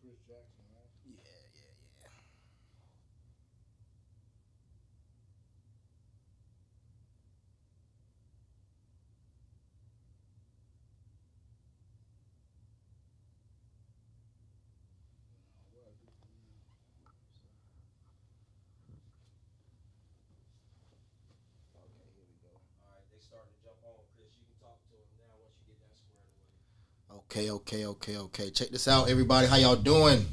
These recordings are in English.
Chris Jackson, right? Yeah. Okay, here we go. All right, they starting to jump on, Chris. You can talk to them now once you get that squared away. Okay. Check this out, everybody. How y'all doing?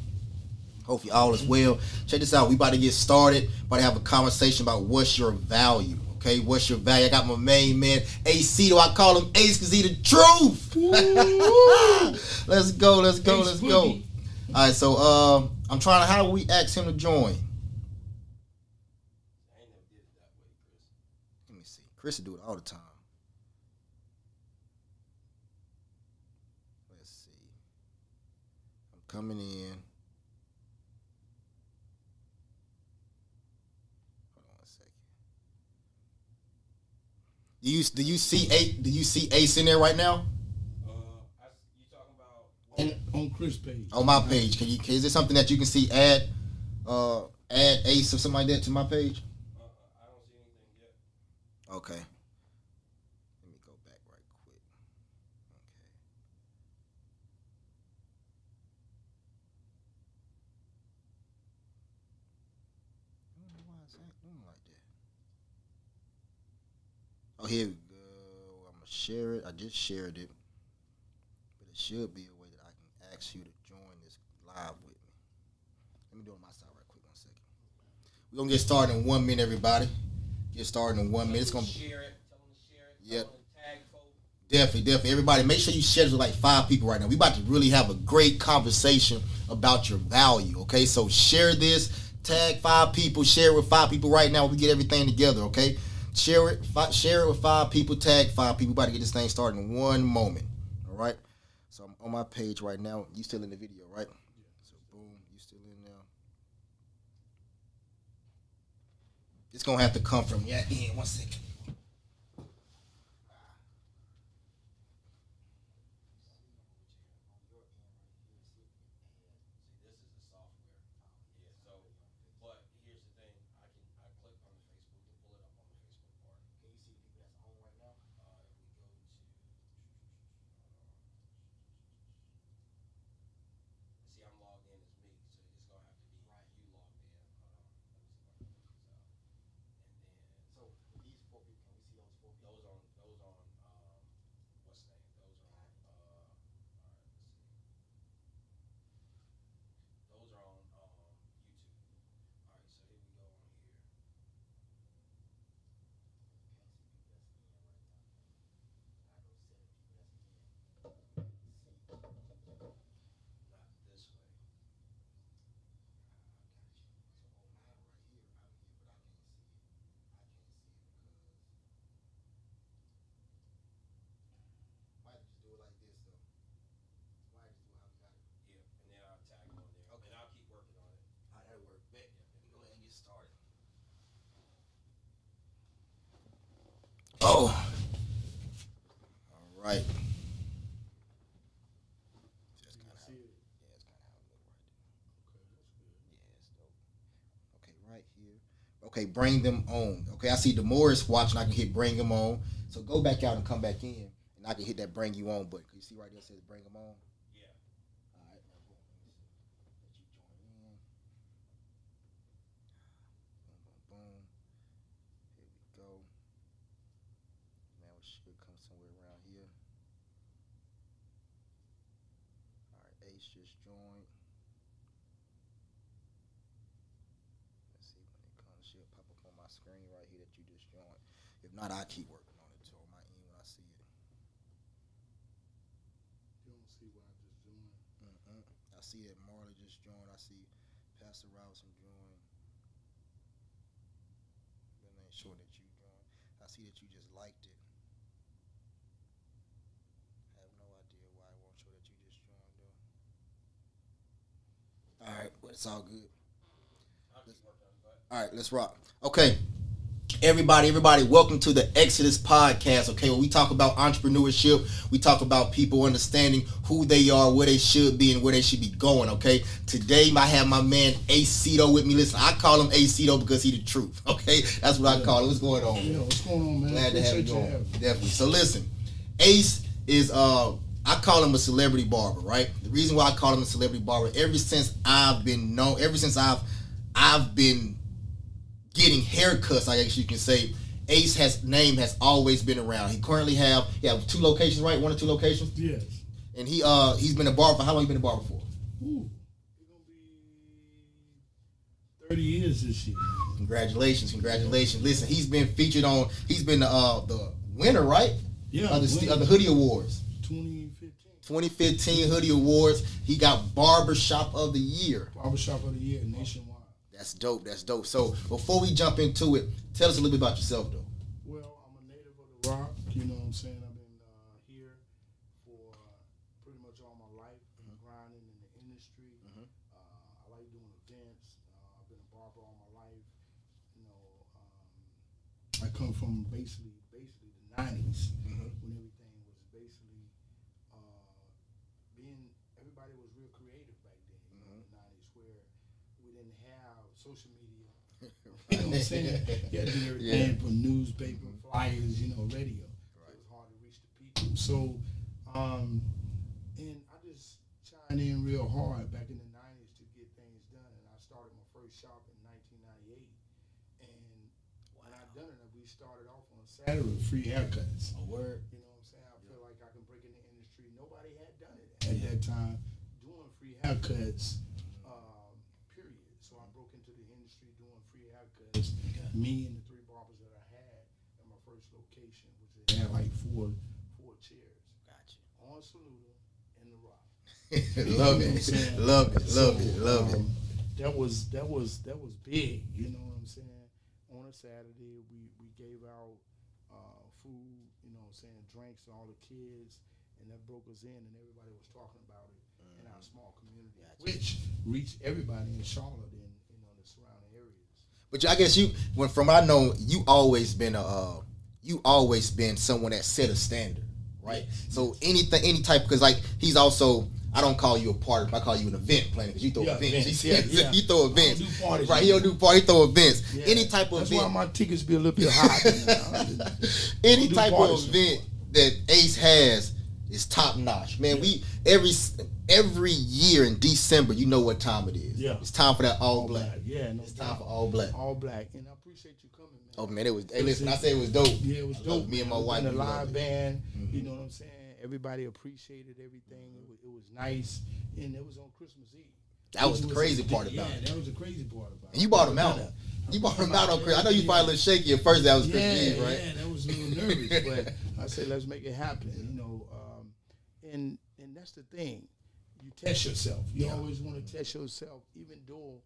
Hope you all is well. Check this out. We about to get started. About to have a conversation about what's your value. Okay, what's your value? I got my main man, AC. Do I call him Ace because he the truth? Let's go. All right, so I'm trying to. How do we ask him to join? I ain't never did it that way, Chris. Let me see. Chris will do it all the time. Let's see. I'm coming in. Hold on a second. Do you see Ace in there right now? You talking about On Chris' page. on my page? Is there something that you can see? Add Ace or something like that to my page. I don't see anything yet. Okay. Let me go back right quick. Okay. I don't know why it's doing like that. Oh, here we go. I'm gonna share it. I just shared it, but it should be a way that I can ask you to join this live with me. Let me do it on my side right quick. 1 second. We're gonna get started in 1 minute, everybody. Get started in 1 minute. It's gonna share it. Tell them to share it. Yep. Tag folks. Definitely. Everybody, make sure you share this with like 5 people right now. We about to really have a great conversation about your value. Okay, so share this. Tag 5 people. Share it with 5 people right now. We get everything together. Okay. Share it with 5 people. Tag 5 people. We about to get this thing started in 1 moment. All right. So I'm on my page right now. You still in the video, right? Yeah. So boom, you still in now. It's gonna have to come from yeah. 1 second. See, I'm logged in as me, so it's gonna have to be right. You logged in. Hold on. Let me see if I can figure this out. And then so these 4 people, can we see those 4 people? Those on what's the name? Those are on all right, let's see. Those are on YouTube. All right, so here we go on here. Not this way. Might just do it like this though. Might just do how we got it. Yeah, and then I'll tag it on there. Okay. And I'll keep working on it. All right, that'll work. Bet. Yeah, let me go ahead and get started. Oh. All right. That's kind of how. Yeah, that's kind of how it look right there. Okay, that's good. Yeah, it's dope. Okay, right here. Okay, bring them on. Okay, I see Demoris watching. I can hit bring them on. So go back out and come back in, and I can hit that bring you on button. You see right there it says bring them on. Yeah. All right. Now boom. Let me see. Let you join in. Boom. Here we go. Now it should come somewhere around here. All right. Ace just joined. Let's see when it comes. She'll pop up on my screen right here that you just joined. If not, I keep working on it too on my end when I see it. You don't see what I just joined. I see that Marley just joined. I see Pastor Robinson joined. But I ain't sure that you joined. I see that you just liked it. I have no idea why I won't show that you just joined though. All right, but it's all good. All right, let's rock. Okay, Everybody, welcome to the Exodus Podcast, okay, where we talk about entrepreneurship, we talk about people understanding who they are, where they should be, and where they should be going, okay? Today, I have my man Aceto with me. Listen, I call him Aceto because he the truth, okay? That's what I call him. What's going on, man? Yeah, what's going on, man? Glad to have you on. Definitely. So listen, Ace is, I call him a celebrity barber, right? The reason why I call him a celebrity barber, ever since I've been getting haircuts, I guess you can say, name has always been around. He currently have 2 locations, right? 1 or 2 locations. Yes. And he's been a barber for how long? You been a barber for? Ooh, it's gonna be 30 years this year. Congratulations. Listen, he's been featured on. He's been the winner, right? Yeah. Of the Hoodie Awards. 2015 Hoodie Awards. He got Barbershop of the Year. Barbershop of the Year nationwide. That's dope. So before we jump into it, tell us a little bit about yourself, though. Well, I'm a native of the Rock. You know what I'm saying? I've been here for pretty much all my life, grinding in the industry. I like doing events. I've been a barber all my life. You know, I come from basically the 90s when everything was basically everybody was real creative back then. You know, in the 90s where we didn't have social media. You know what I'm saying? You had to do everything from newspaper, flyers, radio. Right. It was hard to reach the people. So, and I just chimed in real hard back in the 90s to get things done. And I started my first shop in 1998. And when I done it, we started off on a Saturday with free haircuts. A word. You know what I'm saying? I feel like I can break in the industry. Nobody had done it at that time, doing free haircuts. Me and the 3 barbers that I had at my first location, which had like four chairs. Gotcha. On Saluda in the Rock. Love it. That was big. You know what I'm saying? On a Saturday, we gave out food. You know what I'm saying? Drinks to all the kids, and that broke us in, and everybody was talking about it in our small community, which reached everybody in Charlotte and the surrounding areas. But I guess from what I know, you always been someone that set a standard, right? So any type, because like he's also, I don't call you a party, I call you an event planner because you throw events. You throw events, right? He don't do parties, he throw events. Yeah. Any type of That's event. That's why my tickets be a little bit high. Any type of event that Ace has is top notch, man. We every year in December, you know what time it is. Yeah. It's time for that all black. Yeah, it's time for all black. All black. And I appreciate you coming, man. Oh man, it was. Hey, listen, I say it was dope. Yeah, it was dope. Me and my wife. And the live band. You know what I'm saying? Everybody appreciated everything. It was nice, and it was on Christmas Eve. That was the crazy part about it. Yeah, that was the crazy part about it. And you bought them out. You bought them out on Christmas. I know you probably a little shaky at first. That was Christmas Eve, right? Yeah, that was a little nervous, but I said, let's make it happen. And that's the thing. You test yourself. You always want to test yourself, even though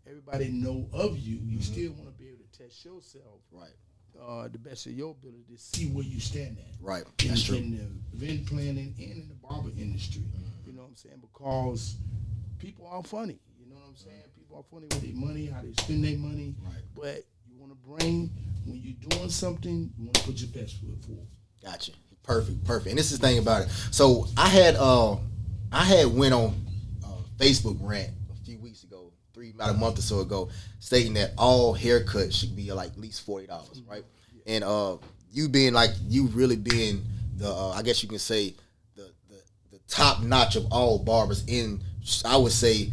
everybody know of you. You still want to be able to test yourself, right? The best of your ability to see where you stand at, right? That's true. In the event planning and in the barber industry, you know what I'm saying? Because people are funny. You know what I'm saying? People are funny with their money, how they spend their money. Right. But you want to bring, when you're doing something, you want to put your best foot forward. Gotcha. Perfect. And this is the thing about it. So I had went on Facebook rant a few weeks ago, about a month or so ago, stating that all haircuts should be like at least $40, right? And you really being the I guess you can say the top notch of all barbers in, I would say,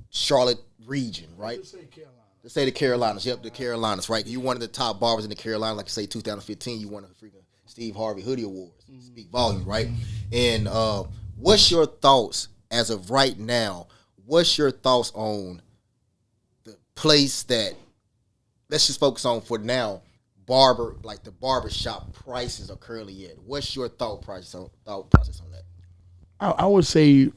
Charlotte region, right? Let's say the Carolinas. Yep, the Carolinas, right? You one of the top barbers in the Carolinas, like you say 2015, you won a freaking Steve Harvey Hoodie Awards. Speak volume, right? And what's your thoughts as of right now? What's your thoughts on the place that, let's just focus on for now, the barbershop prices are currently at? What's your thought process on that? I would say,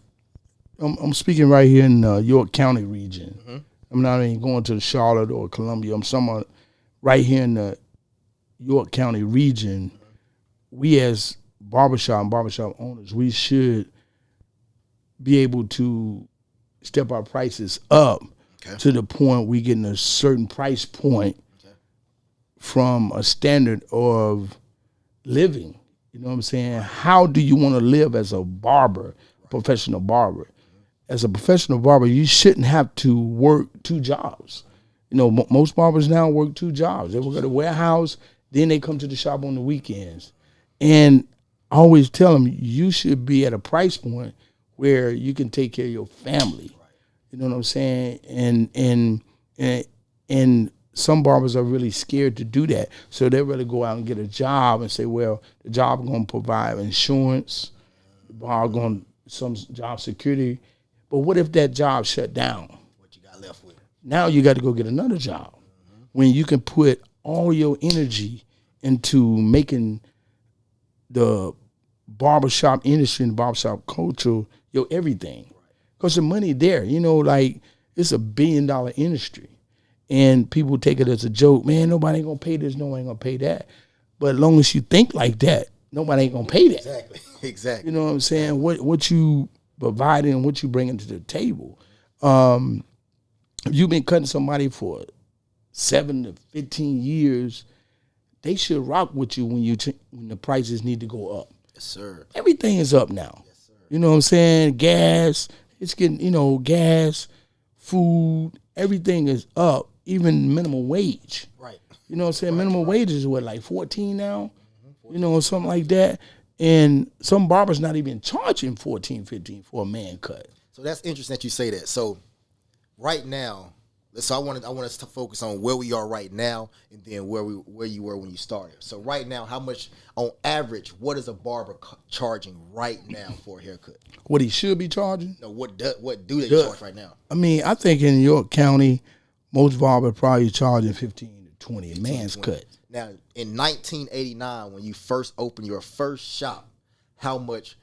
I'm speaking right here in York County region. I'm not even going to Charlotte or Columbia. I'm somewhere right here in the York County region. We as barbershop owners, we should be able to step our prices up to the point we getting a certain price point from a standard of living. You know what I'm saying? How do you want to live as a barber, a professional barber? As a professional barber, you shouldn't have to work 2 jobs. You know, most barbers now work 2 jobs. They work at a warehouse, then they come to the shop on the weekends. And I always tell them, you should be at a price point where you can take care of your family. You know what I'm saying? And some barbers are really scared to do that. So they rather go out and get a job and say, well, the job is going to provide insurance, the bar going some job security. But what if that job shut down? What you got left with? Now you got to go get another job. When you can put all your energy into making the barbershop industry and barbershop culture your everything. Because the money there, you know, like it's $1 billion industry. And people take it as a joke. Man, nobody ain't going to pay this, nobody ain't going to pay that. But as long as you think like that, nobody ain't going to pay that. Exactly. You know what I'm saying? What you providing and what you bringing to the table. If you've been cutting somebody for 7 to 15 years, they should rock with you when the prices need to go up. Yes, sir. Everything is up now. Yes, sir. You know what I'm saying? Gas, it's getting, gas, food, everything is up, even minimum wage. Right. You know what I'm saying? Minimum wage is what, like 14 now? You know, something like that. And some barbers not even charging 14, 15 for a man cut. So that's interesting that you say that. So right now, so I want us to focus on where we are right now and then where you were when you started. So right now, how much on average, what is a barber charging right now for a haircut? What he should be charging? No, what do they charge right now? I mean, I think in York County, most barbers probably charging 15 to 20 a man's 20. cut. Now, in 1989, when you first opened your first shop, how much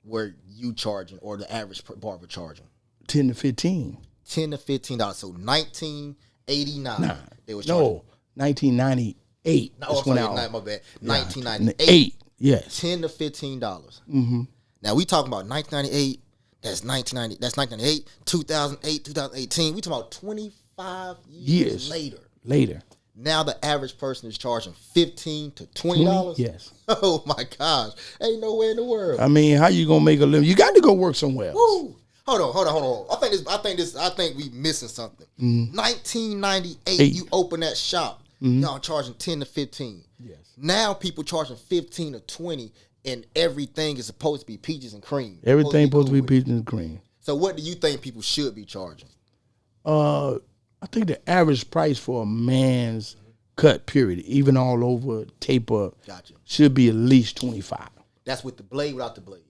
were you charging or the average barber charging? 10 to 15. $10 to $15. So 1989, they was charging. No, 1998. No, That's when I- my bad. yeah, 1998. Yes. $10 to $15. Mm-hmm. Now we talking about 1998. That's 1990. That's 1998. 2008, 2018. We talking about 25 years later. Now the average person is charging $15 to $20. Yes. Oh my gosh, ain't nowhere in the world. I mean, how you gonna make a living? You got to go work somewhere else. Woo. Hold on. I think we missing something. 1998, you open that shop. Y'all charging 10 to 15. Yes. Now people charging 15 to 20, and everything is supposed to be peaches and cream. Everything supposed to be cool peaches and cream. So what do you think people should be charging? I think the average price for a man's cut, period, even all over, taper, Gotcha. should be at least 25. That's with the blade, without the blade,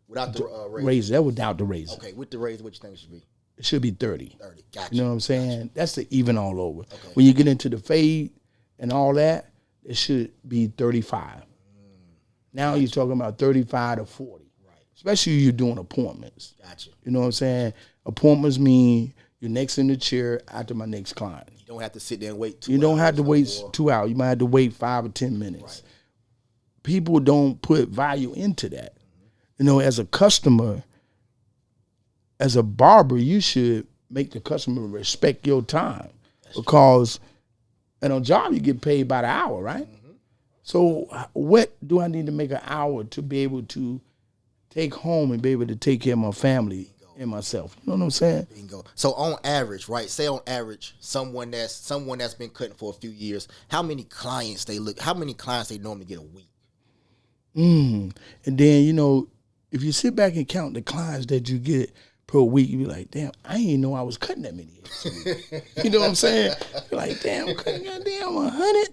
without the razor. Razor, that without the razor. Okay, with the razor, what you think it should be? It should be 30. 30. Gotcha. You know what I'm saying? That's the even all over. Okay. When you get into the fade and all that, it should be 35. Now you're talking about 35 to 40. Right. Especially if you're doing appointments. Gotcha. You know what I'm saying? Appointments mean you're next in the chair after my next client. You don't have to sit there and wait 2 hours. You don't have to wait or 2 hours. You might have to wait 5 or 10 minutes. Right. People don't put value into that. You know, as a customer, as a barber, you should make the customer respect your time. Because at a job, you get paid by the hour, right? So what do I need to make an hour to be able to take home and be able to take care of my family and myself? You know what I'm saying? Bingo. So on average, right? Say on average, someone that's been cutting for a few years, how many clients they normally get a week? And then, you know, if you sit back and count the clients that you get per week, you be like, damn, I didn't even know I was cutting that many hairs. You know what I'm saying? You're like, damn, I'm cutting goddamn 100,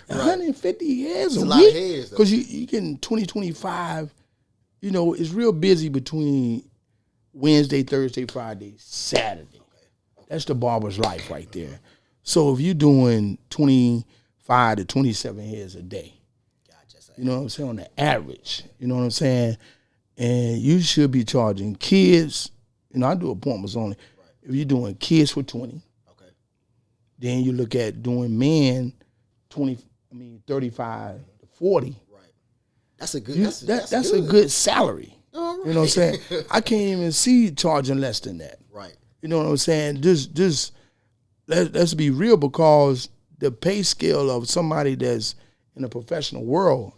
150 hairs a lot of week. hairs, though. Because you getting 20, 25, you know, it's real busy between Wednesday, Thursday, Friday, Saturday. That's the barber's life right there. So if you're doing 25 to 27 hairs a day, you know what I'm saying, on the average, you know what I'm saying? And you should be charging kids, you know, I do appointments only. Right. If you're doing kids for 20, okay, then you look at doing men 35 to 40. Right. That's a good That's a good salary. All right. You know what I'm saying? I can't even see charging less than that. Right. You know what I'm saying? Just let's be real, because the pay scale of somebody that's in a professional world,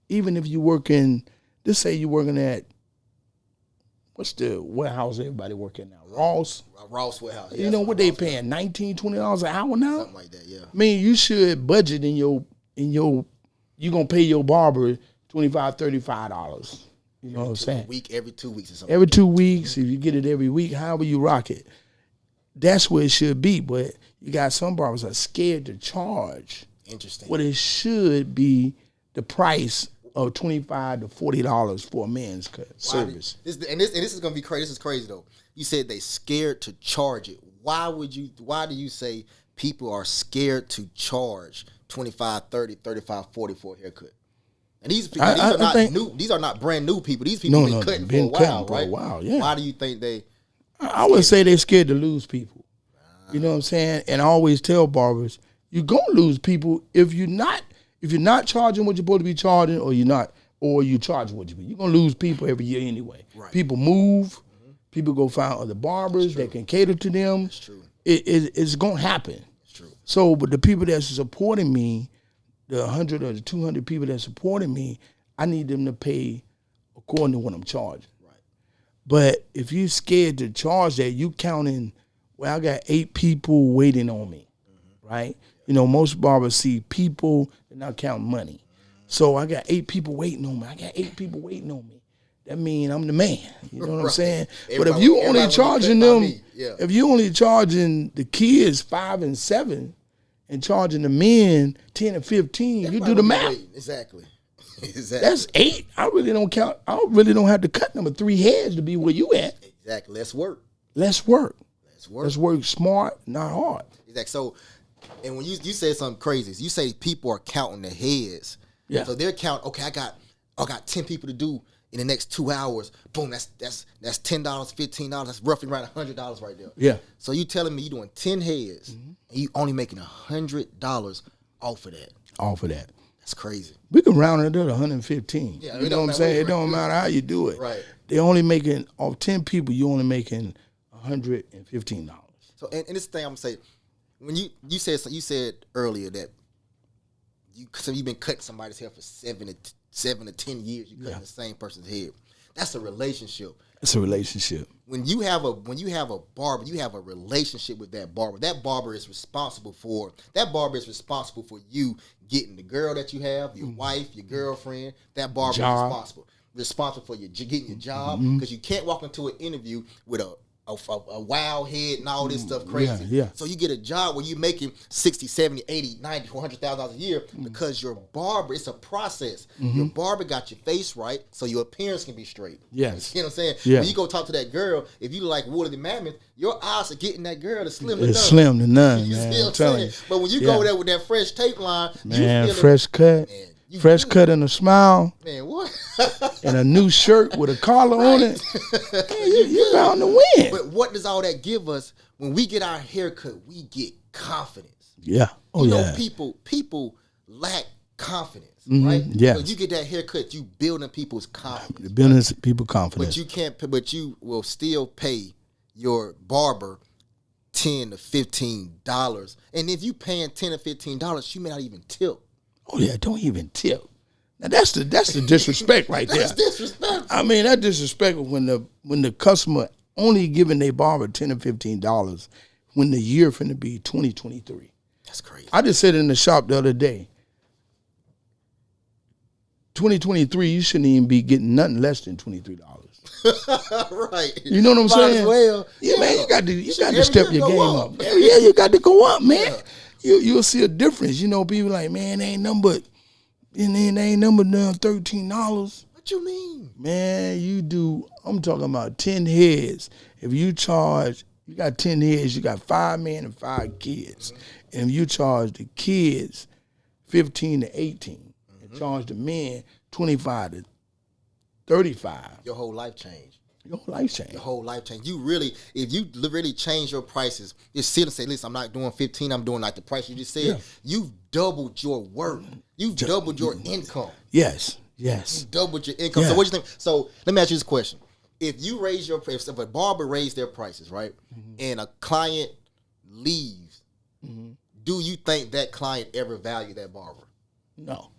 even if you work in, let's say you're working at, what's the warehouse everybody working now? Ross? Ross Warehouse. You know what they paying, $19, $20 an hour now? Something like that, yeah. I mean, you should budget you're gonna pay your barber $25, $35. You know what I'm saying? Every 2 weeks or something. Every 2 weeks, if you get it every week, however you rock it. That's where it should be. But you got some barbers that are scared to charge Interesting. what it should be the price of $25 to $40 for a men's cut service. This is gonna be crazy. This is crazy though. You said they scared to charge it. Why do you say people are scared to charge 25, 30, 35, 40 for a haircut? And these people, are not new. These are not brand new people. These people been cutting for a while, right? While, yeah. Why do you think they? I would say they're scared to lose people. You know what I'm saying? And I always tell barbers, you're gonna lose people if you're not charging what you're supposed to be charging, or you charging what you're gonna lose people every year anyway. Right. People move, people go find other barbers that can cater to them. That's true. It's gonna happen. That's true. So, but the people that's supporting me, the 100 or the 200 people that's supporting me, I need them to pay according to what I'm charging. Right. But if you're scared to charge that, you counting, well, I got 8 people waiting on me, right? You know, most barbers see people and not count money. So I got 8 people waiting on me. That means I'm the man. You know what I'm saying? But if you only charging them, if you only charging the kids 5 and 7 and charging the men 10 and 15, you do the math. Exactly. That's 8. I really don't count. I really don't have to cut number 3 heads to be where you at. Exactly. Let's work. Let's work smart, not hard. Exactly. So, and when you said something crazy, you say people are counting the heads. Yeah. So they're counting. Okay, I got 10 people to do in the next 2 hours. Boom. That's $10, $15. That's roughly around $100 right there. Yeah. So you telling me you doing 10 heads and you only making $100 off of that? Off of that. That's crazy. We can round it up to 115. Yeah, you know what I'm saying? It don't matter how you do it. Right. They only making, off 10 people, you only making $115. So and this thing I'm gonna say, when you said earlier that you've been cutting somebody's hair for 7 to 10 years, you cutting the same person's hair. That's a relationship. It's a relationship. When you have a barber, you have a relationship with that barber. That barber is responsible for you getting the girl that you have, your wife, your girlfriend. That barber is responsible for you getting your job, because you can't walk into an interview with a wild head and all this stuff crazy. Yeah. So you get a job where you're making 60, 70, 80, 90, $100,000 a year because your barber, it's a process. Your barber got your face right so your appearance can be straight. Yes. You know what I'm saying? Yeah. When you go talk to that girl, if you look like Woody the Mammoth, your odds of getting that girl is slim to none. It's slim to none, You man. see what I'm telling you. But when you go there with that fresh tape line, man, you feel fresh cut. Man, Fresh cut and a smile. Man, what? And a new shirt with a collar on it. Man, you bound to win. But what does all that give us? When we get our haircut, we get confidence. Yeah. Oh, you yeah. know, people lack confidence, right? Yes. When you get that haircut, you building people's confidence. Building people confidence. But you will still pay your barber $10 to $15. And if you paying $10 or $15, you may not even tip. Oh yeah, don't even tip. Now that's the disrespect right there. That's disrespectful. I mean, that disrespectful when the customer only giving their barber $10 or $15 when the year finna be 2023. That's crazy. I just said in the shop the other day, 2023, you shouldn't even be getting nothing less than $23. Right. You know what I'm saying? As well. Yeah, man, you got to step your game up. Yeah, you got to go up, man. Yeah. You'll see a difference. You know, people like, man, ain't number $13. What you mean? Man, I'm talking about 10 heads. If you got 10 heads, you got 5 men and 5 kids. And if you charge the kids 15 to 18, and charge the men 25 to 35. Your whole life changed. Your whole life changed. Your whole life changed. If you really change your prices, it's still to say, listen, I'm not doing 15, I'm doing like the price you just said. Yeah. You've doubled your worth. You've doubled your income. Yes. You doubled your income. Yeah. So what do you think? So let me ask you this question. If a barber raised their prices, right, and a client leaves do you think that client ever valued that barber? No.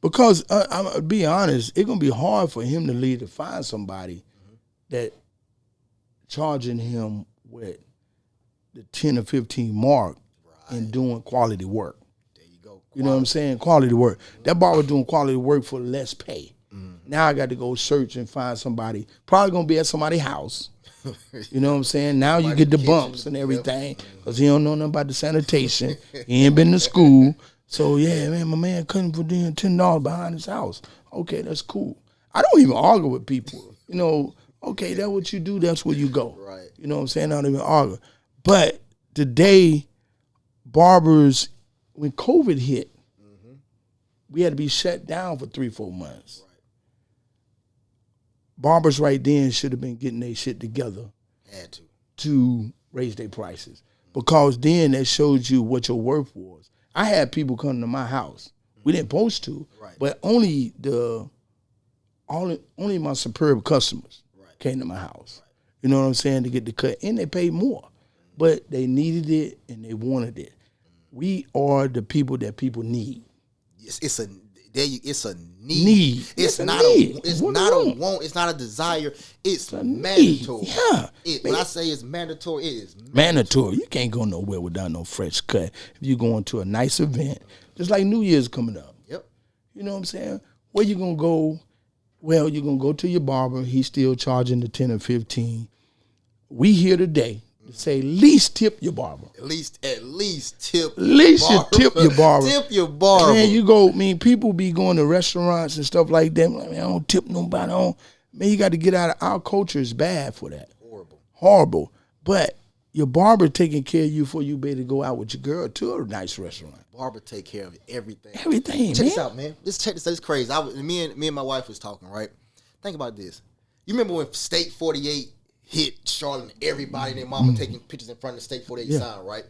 Because I'm gonna be honest, it's gonna be hard for him to leave to find somebody that charging him with the 10 or 15 mark and doing quality work. There you go. You know what I'm saying? Quality work. That barber doing quality work for less pay. Now I got to go search and find somebody. Probably gonna be at somebody's house. You know what I'm saying? Now you get the bumps and everything because he don't know nothing about the sanitation. He ain't been to school. So yeah, man, my man couldn't put in $10 behind his house. Okay, that's cool. I don't even argue with people. You know, okay, that's what you do. That's where you go. Right. You know what I'm saying? I don't even argue. But today, barbers, when COVID hit, we had to be shut down for 3-4 months. Right. Barbers right then should have been getting their shit together. Had to raise their prices. Because then that showed you what your worth was. I had people come to my house. We didn't supposed to, but only my superb customers came to my house. You know what I'm saying? To get the cut. And they paid more. But they needed it and they wanted it. We are the people that people need. It's a need. It's not need. a want. It's not a desire. It's mandatory. Yeah. When I say it's mandatory, it is mandatory. You can't go nowhere without no fresh cut. If you're going to a nice event, just like New Year's coming up. Yep. You know what I'm saying? Where you gonna go? Well, you're gonna go to your barber. He's still charging the 10 or 15. We here today to say least tip your barber. At least tip. At least you tip your barber. Tip your barber. Man, you go. I mean, people be going to restaurants and stuff like that. Like, man, I don't tip nobody. Man, you got to get out of our culture. Is bad for that. Horrible. But your barber taking care of you before you be able to go out with your girl to a nice restaurant. Barber take care of everything. Everything. Check this out, man. Check this out. It's crazy. Me and my wife was talking, right? Think about this. You remember when State 48 hit Charlotte and everybody and their mama taking pictures in front of the State 48 sign, right?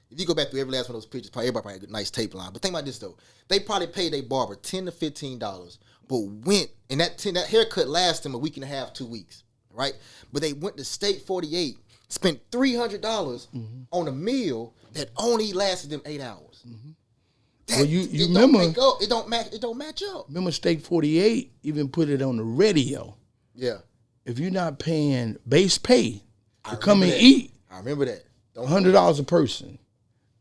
If you go back through every last one of those pictures, probably everybody had a nice tape line. But think about this though. They probably paid their barber $10 to $15, but went and that haircut lasted them a week and a half, 2 weeks, right? But they went to State 48, spent $300 on a meal that only lasted them 8 hours. Well, you remember it don't match up. Remember State 48 even put it on the radio. Yeah. If you're not paying base pay to come and eat, I remember that. $100 a person.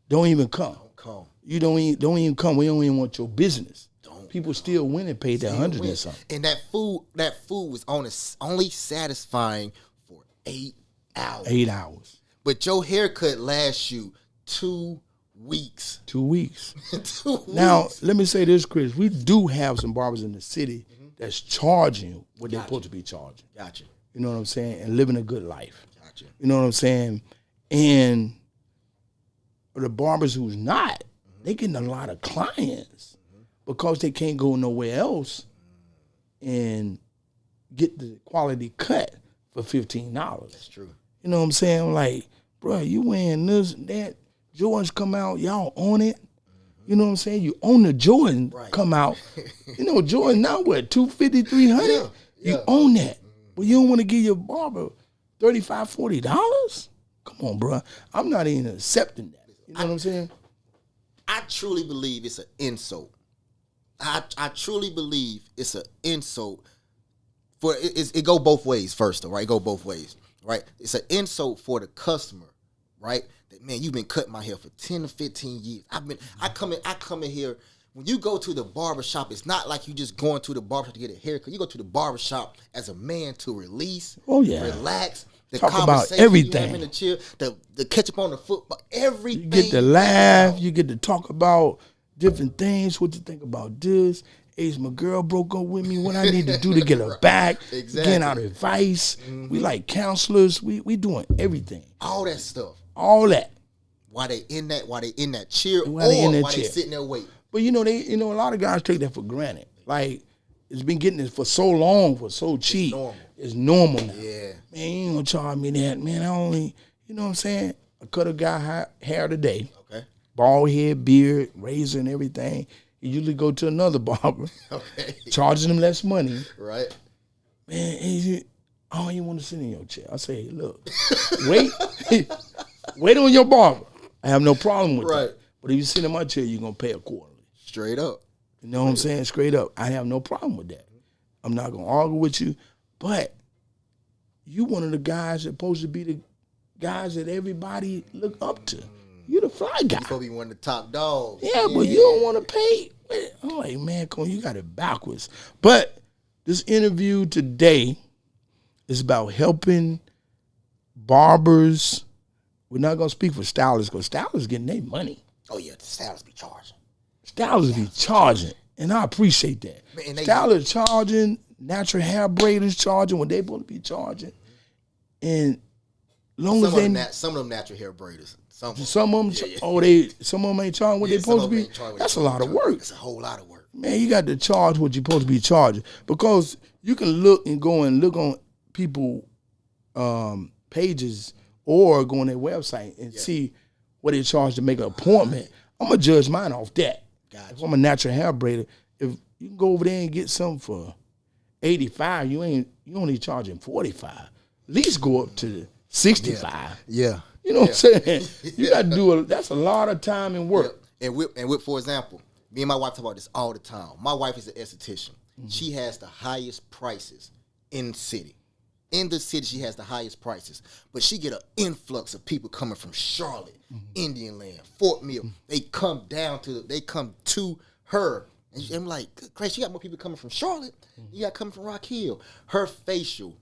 Don't even come. Don't come. You don't even come. We don't even want your business. People still win and pay that $100 and something. And that food was only satisfying for 8 hours. 8 hours. But your haircut lasts you 2 weeks. 2 weeks. 2 weeks. Now, let me say this, Chris. We do have some barbers in the city that's charging what they're supposed to be charging. Gotcha. You know what I'm saying? And living a good life. Gotcha. You know what I'm saying? And the barbers who's not, they getting a lot of clients because they can't go nowhere else and get the quality cut for $15. That's true. You know what I'm saying? I'm like, bro, you wearing this and that. Jordans come out, y'all own it. You know what I'm saying? You own the Jordan come out. You know, Jordan now what, $250, $300? Yeah. You own that. But you don't want to give your barber $35, $40? Come on, bro. I'm not even accepting that. You know what I'm saying? I truly believe it's an insult. I truly believe it's an insult. For it go both ways first, though, right? It go both ways, right? It's an insult for the customer, right? That, man, you've been cutting my hair for 10 to 15 years. I come in here. When you go to the barbershop, it's not like you just going to the barbershop to get a haircut. You go to the barbershop as a man to release, relax, the talk about conversation everything. you have in the chair, the catch up on the football, everything. You get to laugh. You get to talk about different things. What you think about this? Is my girl broke up with me? What I need to do to get her back? Getting out advice. We like counselors. We doing everything. All that stuff. All that. While they in that chair, while they sitting there waiting. But a lot of guys take that for granted. Like, it's been getting it for so long, for so cheap. It's normal now. Yeah. Man, you ain't gonna charge me that. Man, I only, you know what I'm saying? I cut a guy hair today. Okay. Bald head, beard, razor and everything. You usually go to another barber. Okay. Charging them less money. Right. Man, I don't even want to sit in your chair. I say, look, wait on your barber. I have no problem with Right. that. But if you sit in my chair, you're gonna pay accordingly. Straight up. You know what I'm saying? Straight up. I have no problem with that. I'm not gonna argue with you, but you one of the guys that supposed to be the guys that everybody look up to. You the fly guy. You supposed to be one of the top dogs. Yeah, but you don't want to pay. I'm like, man, come on, you got it backwards. But this interview today is about helping barbers. We're not gonna speak for stylists because stylists getting their money. Oh yeah, the stylists be charging. Stylists be charging, and I appreciate that. Man, they- Stylists charging, natural hair braiders charging what they supposed to be charging, and long as they Some of them natural hair braiders. Some of them. some of them some of them ain't charging what they some supposed of to them be. ain't charging what That's they a lot of work. It's a whole lot of work. Man, you got to charge what you're supposed to be charging because you can look on people pages or go on their website and see what they charge to make an appointment. I'm gonna judge mine off that. Gotcha. If I'm a natural hair braider, if you can go over there and get something for $85, you only charging $45. At least go up to $65. Yeah. You know what I'm saying? You got to do that's a lot of time and work. And with, for example, me and my wife talk about this all the time. My wife is an esthetician. Mm-hmm. She has the highest prices in the city. In the city, she has the highest prices. But she get an influx of people coming from Charlotte, Indian Land, Fort Mill. They come to her. And I'm like, good Christ, you got more people coming from Charlotte. You got coming from Rock Hill. Her facial,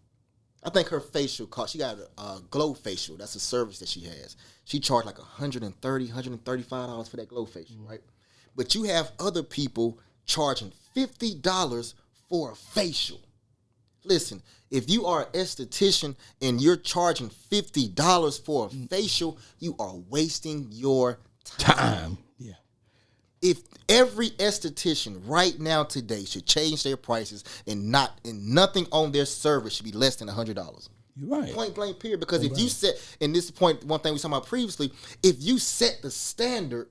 I think her facial cost, she got a glow facial. That's a service that she has. She charged like $130, $135 for that glow facial, right? But you have other people charging $50 for a facial. Listen, if you are an esthetician and you're charging $50 for a facial, you are wasting your time. Yeah. If every esthetician right now today should change their prices and nothing on their service should be less than $100. You're right. Point blank period. Because if you set, and this point, one thing we talked about previously, if you set the standard,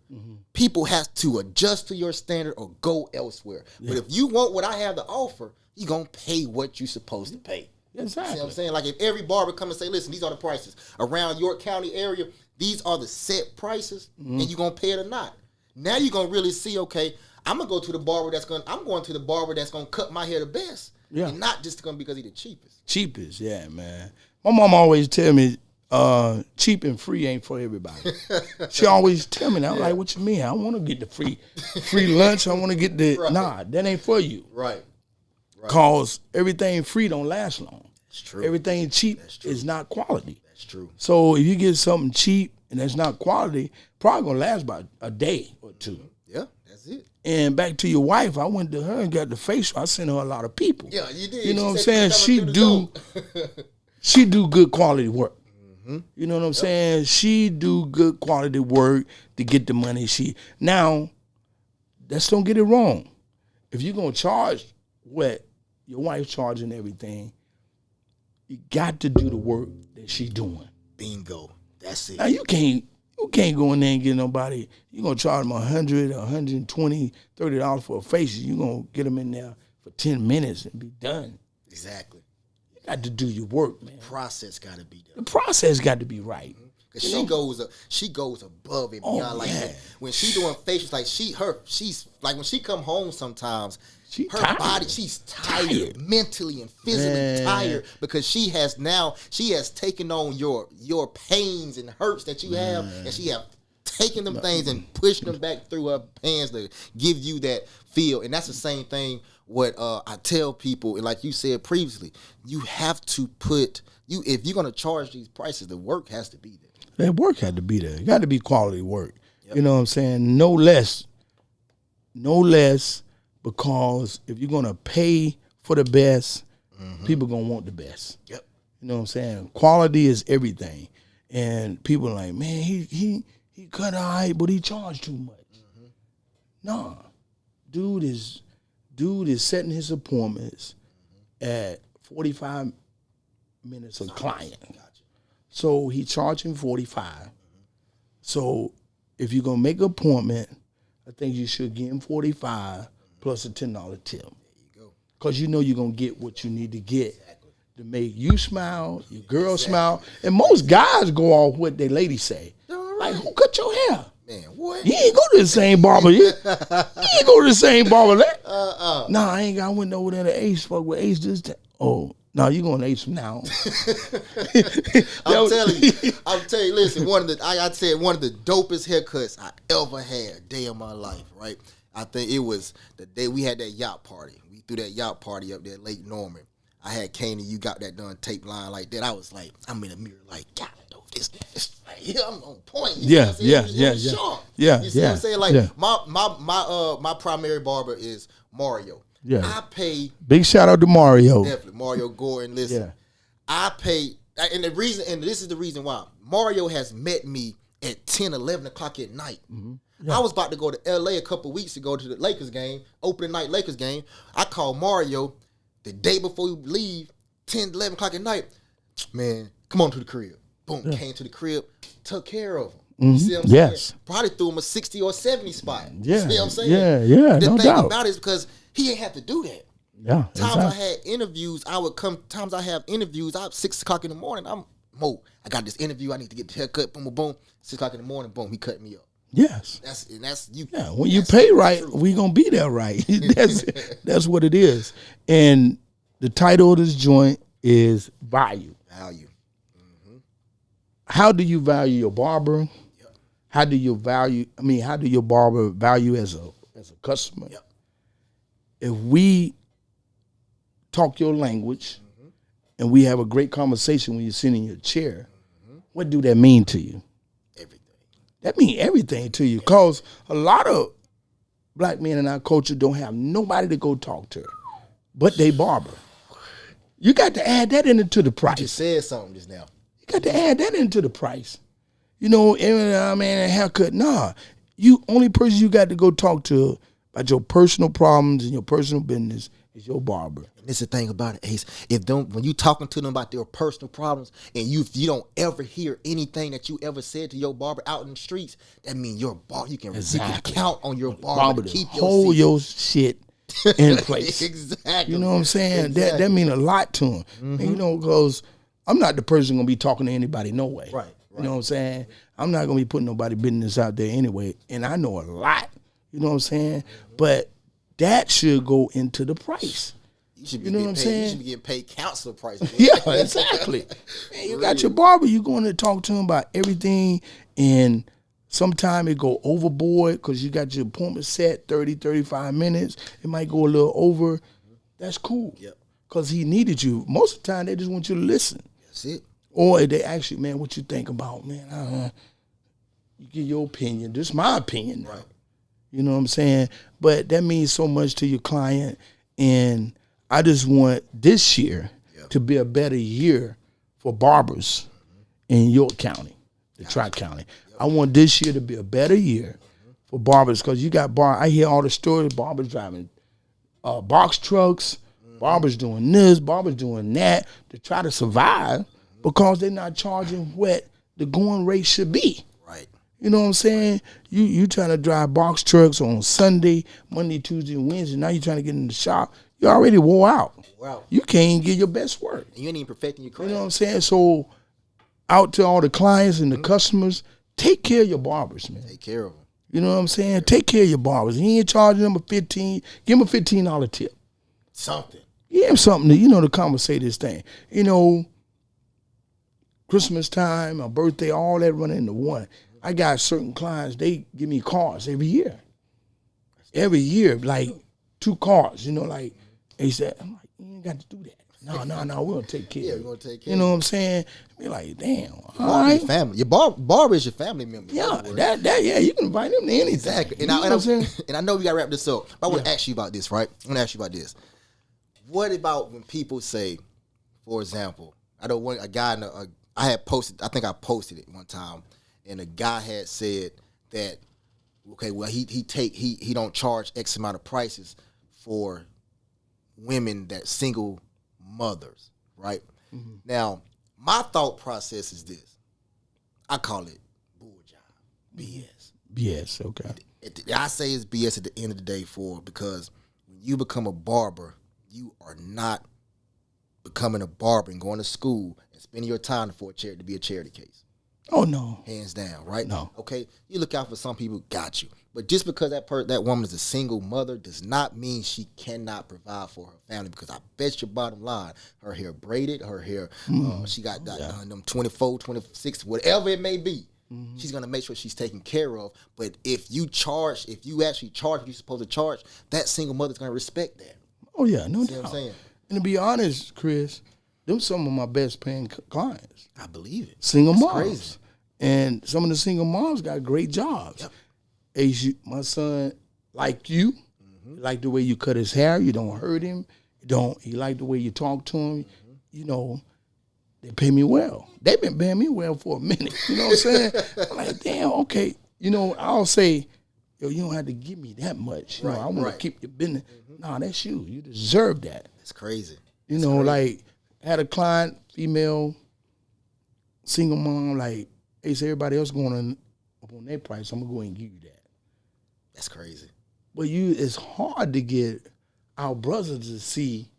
people have to adjust to your standard or go elsewhere. But if you want what I have to offer, you're going to pay what you're supposed to pay. Exactly. See what I'm saying? Like if every barber come and say, listen, these are the prices. Around York County area, these are the set prices, and you're going to pay it or not. Now you're going to really see, okay, I'm going to go to I'm going to the barber that's going to cut my hair the best. Yeah. And not just going to because he's the cheapest. Cheapest, yeah, man. My mom always tell me, cheap and free ain't for everybody. She always tell me that. I'm like, what you mean? I want to get the free lunch. I want to get the, nah, that ain't for you. Right. Cause everything free don't last long. That's true. Everything cheap is not quality. That's true. So if you get something cheap and that's not quality, probably gonna last about a day or two. Yeah, that's it. And back to your wife, I went to her and got the facial. I sent her a lot of people. Yeah, you did. You know what I'm She saying? said She coming through the door. she do good quality work. You know what I'm saying? She do good quality work to get the money. Now, let's don't get it wrong. If you're gonna charge what your wife charging everything, you got to do the work that she doing. Bingo. That's it. Now you can't go in there and get nobody. You're gonna charge them $100, $120, $30 for a facial. You're gonna get them in there for 10 minutes and be done. Exactly. You got to do your work, man. Process got to be The done. process got to be right. Cause she goes above and beyond. Oh, Like yeah. when she doing facials, like she's like when she come home sometimes, She her tired. body, she's tired, mentally and physically Man. tired because she has taken on your pains and hurts that you have, and she have taken them things and pushed them back through her pants to give you that feel. And that's the same thing what I tell people, and like you said previously, you have to if you're gonna charge these prices, the work has to be there. That work had to be there. It got to be quality work. You know what I'm saying? No less, because if you're going to pay for the best, people going to want the best. Yep. You know what I'm saying? Quality is everything. And people are like, man, he cut all right, but he charged too much. Nah. Dude is setting his appointments at 45 minutes a client. So he charging 45. So if you're gonna make an appointment, I think you should give him 45 plus a $10 tip. There you go. Cause you know you're gonna get what you need to get to make you smile, your girl smile, and most guys go off what their ladies say. Like, like, who cut your hair? Man, what? You ain't go to the same barber. You ain't go to the same barber. Nah, I ain't got. I went over there to Ace. Fuck with Ace this time. Oh, no, you going to Ace from now on. I'm telling you. Listen, I said one of the dopest haircuts I ever had a day of my life. Right? I think it was the day we had that yacht party. We threw that yacht party up there, Lake Norman. I had Kane and you got that done tape line like that. I was like, I'm in the mirror like, God, this right here, I'm on point. Yeah. You see what I'm saying? Like my primary barber is Mario. Yeah. I pay. Big shout out to Mario. Definitely, Mario Gordon. Listen, I pay, and this is the reason why Mario has met me at 10, 11 o'clock at night. Mm-hmm. I was about to go to LA a couple of weeks ago to the Lakers game, opening night Lakers game. I called Mario the day before we leave, 10, 11 o'clock at night. Man, come on to the crib. Boom, came to the crib, took care of him. You see what I'm saying? Probably threw him a 60 or 70 spot. You see what I'm saying? Yeah, the no thing doubt. about it is because he ain't have to do that. Yeah. I had interviews, times I have interviews, I'm 6 o'clock in the morning, I got this interview, I need to get the haircut, boom, boom, boom. 6 o'clock in the morning, boom, he cut me up. Yes. That's you. Yeah, when you pay right, we gonna be there right. That's what it is. And the title of this joint is Value. Value. How do you value your barber? Yep. How do your barber value as a customer? Yep. If we talk your language and we have a great conversation when you're sitting in your chair, what do that mean to you? Everything. That means everything to you, because a lot of black men in our culture don't have nobody to go talk to but they barber. You got to add that into the price. You just said something just now. You got to add that into the price. You know, a haircut. Nah, you only person you got to go talk to about your personal problems and your personal business is your barber. And this is the thing about it, Ace. When you talking to them about their personal problems and you don't ever hear anything that you ever said to your barber out in the streets, that means your barber, you can count on your barber to keep hold your shit in place. Exactly. You know what I'm saying? Exactly. That mean a lot to him. And, you know, because I'm not the person gonna be talking to anybody no way. Right. You know what I'm saying? I'm not gonna be putting nobody business out there anyway. And I know a lot. You know what I'm saying? But that should go into the price. You know what I'm saying? You should be getting paid counselor prices. Yeah, exactly. Man, you got your barber, you're going to talk to him about everything, and sometimes it go overboard because you got your appointment set 30, 35 minutes. It might go a little over. That's cool. Yep. Because he needed you. Most of the time, they just want you to listen. That's it. Or they ask you, man, what you think about, man? You give your opinion. This is my opinion now. Right. You know what I'm saying? But that means so much to your client, and I just want this year to be a better year for barbers in York County, the Tri-County. I want this year to be a better year for barbers, because you got I hear all the stories, barbers driving box trucks, barbers doing this, barbers doing that to try to survive because they're not charging what the going rate should be. Right. You know what I'm saying? You trying to drive box trucks on Sunday, Monday, Tuesday, and Wednesday. Now you're trying to get in the shop. You already wore out. Wow. You can't even get your best work. And you ain't even perfecting your craft. You know what I'm saying? So out to all the clients and the customers, take care of your barbers, man. Take care of them. You know what I'm saying? Take care of your barbers. You ain't charging them $15. Give them a $15 tip. Something. Give them something to, to conversate this thing. You know, Christmas time, my birthday, all that running into one. I got certain clients, they give me cars every year. Every year, like 2 cars, like they said, I'm like, you ain't got to do that. No, we're going to take care of Yeah, it. we're going to take care You know what I'm saying? Be like, damn, all Barber right. your family. Your barber is your family member. Yeah, yeah, you can invite them to anything. Exactly. You know what I'm saying? And I know we got to wrap this up, but I want to ask you about this, right? I want to ask you about this. What about when people say, for example, I don't want a guy, I think I posted it one time, and a guy had said that, okay, well, he don't charge X amount of prices for women that single mothers, right? Mm-hmm. Now, my thought process is this. I call it bull job, BS. BS, okay. I say it's BS at the end of the day because when you become a barber, you are not becoming a barber and going to school and spending your time to be a charity case. Oh no. Hands down, right? No. Okay, you look out for some people, got you. But just because that woman is a single mother does not mean she cannot provide for her family. Because I bet your bottom line, her hair braided, her hair, she got them 24, 26, whatever it may be. She's gonna make sure she's taken care of. But if you actually charge what you're supposed to charge, that single mother's gonna respect that. Oh yeah, no You doubt. know what I'm saying? And to be honest, Chris, them some of my best paying clients. I believe it. Single That's moms. crazy. And some of the single moms got great jobs. Yep. My son like you. He like the way you cut his hair. You don't hurt him. He like the way you talk to him. You know, they pay me well. They've been paying me well for a minute. You know what I'm saying? I'm like, damn, okay. You know, I'll say, yo, you don't have to give me that much. You know, I want to keep your business. Nah, that's you. You deserve that. It's crazy. You know, like, I had a client, female, single mom, like, hey, so everybody else going up on their price, I'm going to go ahead and give you that. That's crazy. But it's hard to get our brothers to see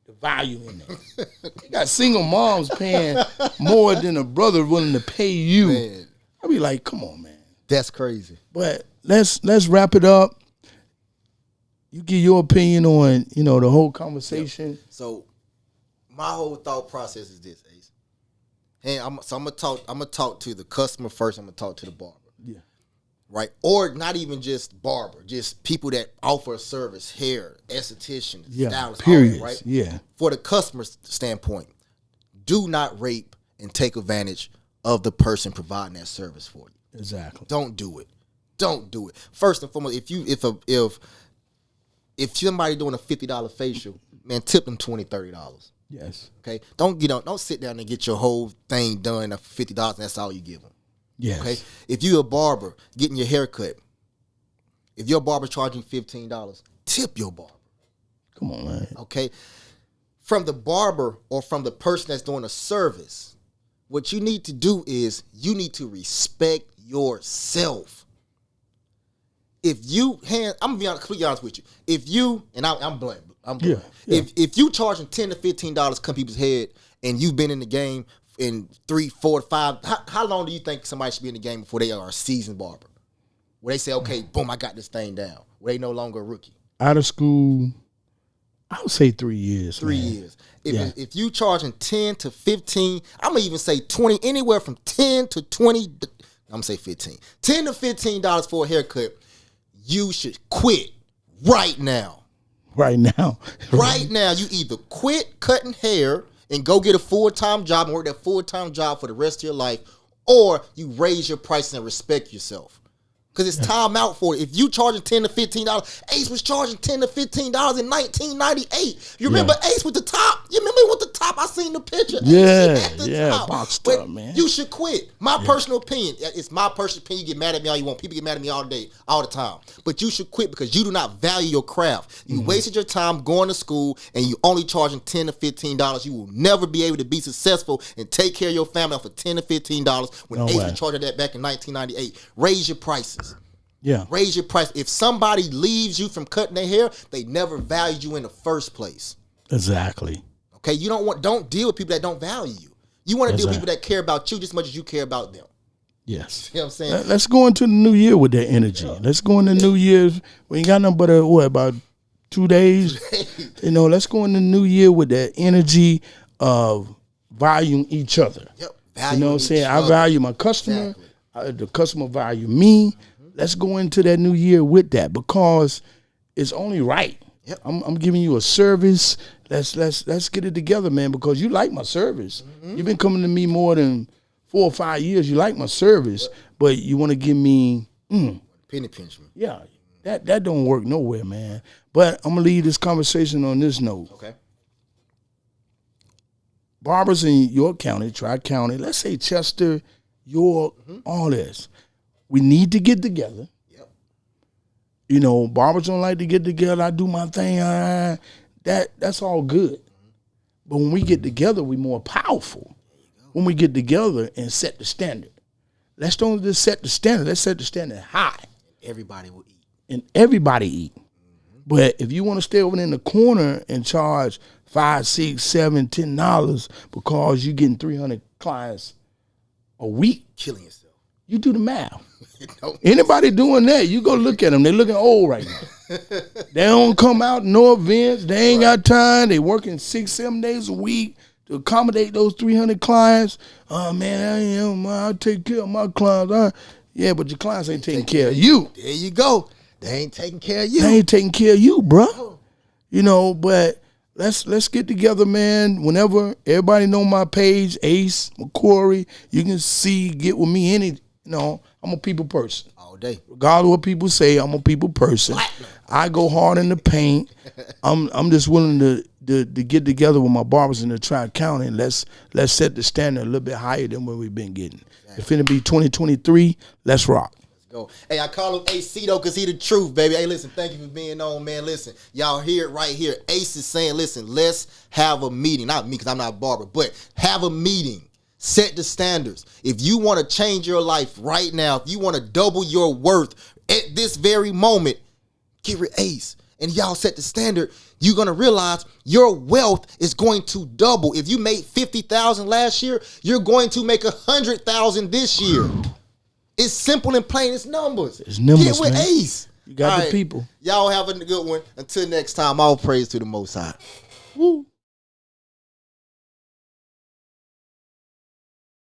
the value in that. You got single moms paying more than a brother willing to pay you. Man. I be like, come on, man. That's crazy. But let's wrap it up. You give your opinion on, you know, the whole conversation. So my whole thought process is this, Ace. And I'm gonna talk to the customer first. I'm gonna talk to the barber. Yeah. Right? Or not even just barber, just people that offer a service, hair, esthetician, stylist, period. all that, right? Yeah. For the customer's standpoint, do not rape and take advantage of the person providing that service for you. Exactly. Don't do it. Don't do it. First and foremost, if somebody doing a $50 facial, man, tip them $20, $30. Yes. Okay? Don't sit down and get your whole thing done for $50 and that's all you give them. Yes. Okay? If you're a barber getting your hair cut, if your barber charging $15, tip your barber. Come on, man. Okay? From the barber or from the person that's doing a service, what you need to do is you need to respect yourself. If you I'm gonna be completely honest with you. If you I'm blunt. Yeah. If you charging $10 to $15 come people's head and you've been in the game in 3, 4, 5, how long do you think somebody should be in the game before they are a seasoned barber? Where they say, okay, boom, I got this thing down. Where they no longer a rookie. Out of school, I would say 3 years. 3 man. years. If you charging 10 to 15, I'm gonna even say 20, anywhere from 10 to 20. I'm gonna say 15. $10 to $15 for a haircut. You should quit right now. Right now. Right now, you either quit cutting hair and go get a full-time job and work that full-time job for the rest of your life, or you raise your prices and respect yourself. Because it's time out for it. If you charging $10 to $15, Ace was charging $10 to $15 in 1998. You remember Ace with the top? You remember with the top? I seen the picture. Yeah, boxed but up, man. You should quit. My personal opinion. It's my personal opinion. You get mad at me all you want. People get mad at me all day, all the time. But you should quit because you do not value your craft. You wasted your time going to school and you only charging $10 to $15. You will never be able to be successful and take care of your family off of $10 to $15 when Ace was charging that back in 1998. Raise your prices. Yeah. Raise your price. If somebody leaves you from cutting their hair, they never valued you in the first place. Exactly. Okay? Don't deal with people that don't value you. You want to deal with people that care about you just as much as you care about them. Yes. You know what I'm saying? Let's go into the new year with that energy. Yeah. Let's go into New Year's. We ain't got nothing but about 2 days. You know, let's go into New Year with that energy of valuing each other. Yep. You know what I'm saying? I value my customer. Exactly. The customer value me. Let's go into that new year with that because it's only right. Yep. I'm giving you a service. Let's get it together, man, because you like my service. You've been coming to me more than 4 or 5 years. You like my service, but you want to give me penny pinch me. Yeah, that don't work nowhere, man. But I'm gonna leave this conversation on this note. Okay. Barbers in York County, Tri-County, let's say Chester, York, all this. We need to get together. Yep. You know, barbers don't like to get together. I do my thing. That's all good. But when we get together, we're more powerful. When we get together and set the standard. Let's don't just set the standard. Let's set the standard high. Everybody will eat. And everybody eat. But if you want to stay over in the corner and charge $5, $6, $7, $10 because you're getting 300 clients a week. Killing yourself. You do the math. Don't- Anybody doing that, you go look at them. They're looking old right now. They don't come out, no events. They ain't got time. They working 6-7 days a week to accommodate those 300 clients. Oh, man, I take care of my clients. Yeah, but your clients ain't taking care of you. There you go. They ain't taking care of you. They ain't taking care of you, bro. You know, but let's get together, man. Whenever everybody know my page, Ace McCory, you can get with me I'm a people person. All day. Regardless of what people say, I'm a people person. I go hard in the paint. I'm just willing to get together with my barbers in the Tri-County and let's set the standard a little bit higher than what we've been getting. If it'll be 2023, let's rock. Go. Hey, I call him AC though, cause he the truth, baby. Hey, listen, thank you for being on, man. Listen, y'all hear it right here. Ace is saying, listen, let's have a meeting. Not me, cause I'm not a barber, but have a meeting. Set the standards. If you want to change your life right now, if you want to double your worth at this very moment, get with Ace. And y'all set the standard, you're gonna realize your wealth is going to double. If you made $50,000 last year, you're going to make $100,000 this year. It's simple and plain. It's numbers. It's numbers, Get with man. Ace. You got All the right. people. Y'all have a good one. Until next time, all praise to the Most High. Woo.